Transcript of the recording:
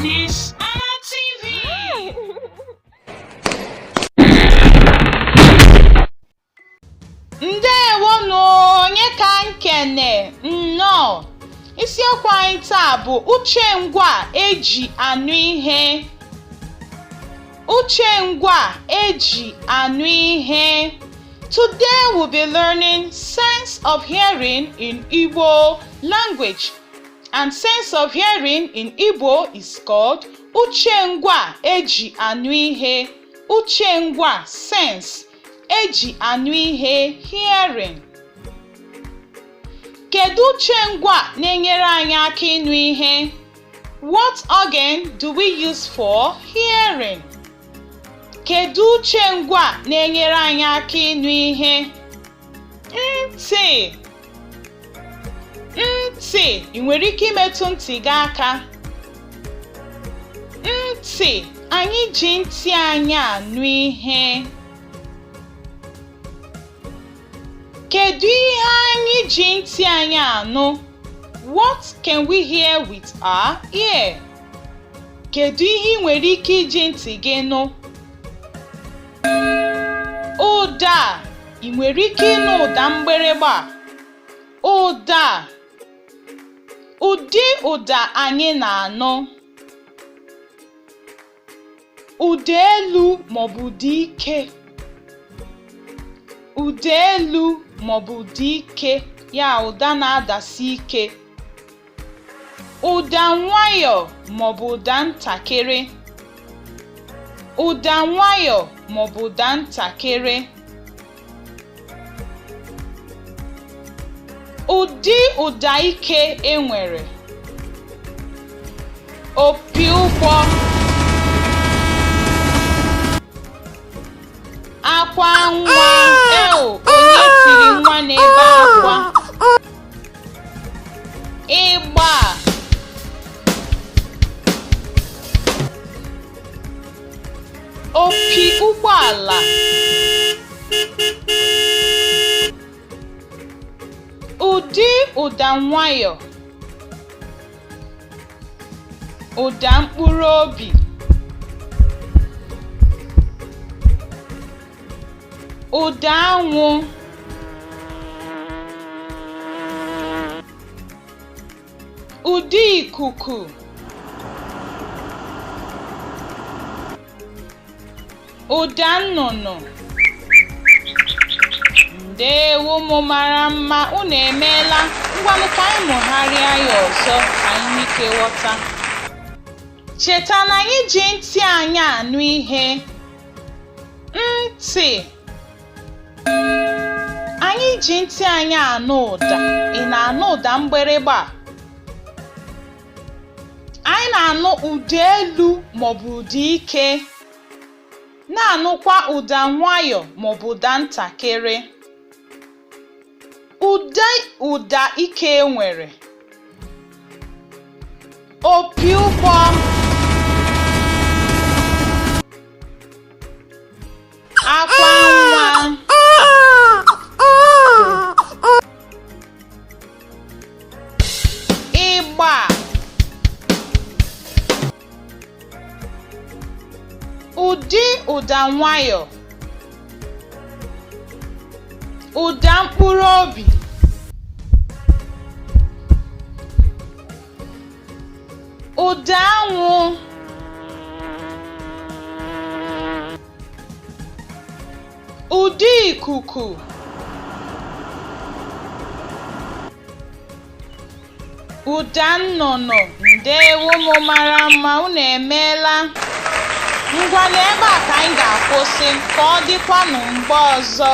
Nisana TV. Ndewonu onye ka nkene nnọọ. Isiokwu anyị taa bụ uche ngwa eji anụ ihe. Uche ngwa eji anụ ihe. Today we'll be learning sense of hearing in Igbo language. And sense of hearing in Igbo is called uche ngwa eji anụ ihe. Uche ngwa sense eji anụ ihe hearing. Kedu uche ngwa na-enyere anyị aka ịnụ ihe? What organ do we use for hearing? Kedu uche ngwa na-enyere anyị aka ịnụ ihe? Ntị. Ntị, ị nwere ike imetụ ntị gị aka? Ntị, anyị ji ntị anyị anụ ihe. Kedu ihe anyị ji ntị anyị anụ? What can we hear with our ear? Kedu ihe ị nwere ike iji ntị gị nụ? Ụda, ị nwere ike ịnụ ụda mgbịrịgba? Ụda. Ụdị ụda anyị na-anụ. Ụda elu maọbụ ụda ike. Ụda elu maọbụ ụda ike, ya ụda na-adasi ike. Ụda nwayọ maọbụ ụda ntakịrị. Ụda nwayọ maọbụ ụda ntakịrị. Ụdị ụda ike enwere. Opi ụgbọ. Akwa nwa. Onye tiri nwa n'ebe akwa? Ịgba. Opi ụgbọala. Ụdị ụda nwayọ. Ụda mkpụrụ obi. Ụda anwụ. Ụdị ikuku. Ụda nnụnụ. Ndewo ụmụ mara mma, unu emeela. Ngwanụ ka anyị mụgharịa ya ọzọ ka anyị nwee ike ghọta. Cheta na anyị ji ntị anyị anụ ihe. Ntị. Anyị ji ntị anyị anụ ụda. Ị na-anụ ụda mgbịrịgba? Anyị na-anụ ụda elu maọbụ ụda ike. Na-anụkwa ụda nwayọ maọbụ ụda ntakịrị. Ụda ike enwere. Opi ụgbọ. Akwa nwa. Ịgba. Ụdị ụda nwayọ. Ụda mkpụrụ obi. Ụda anwụ. Ụdị ikuku. Ụda nnụnụ. Ndewo ụmụ mara mma, unu emeela. Ngwa n'ebe a ka anyị ga-akwụsị ka ọ dịkwanụ mgbe ọzọ.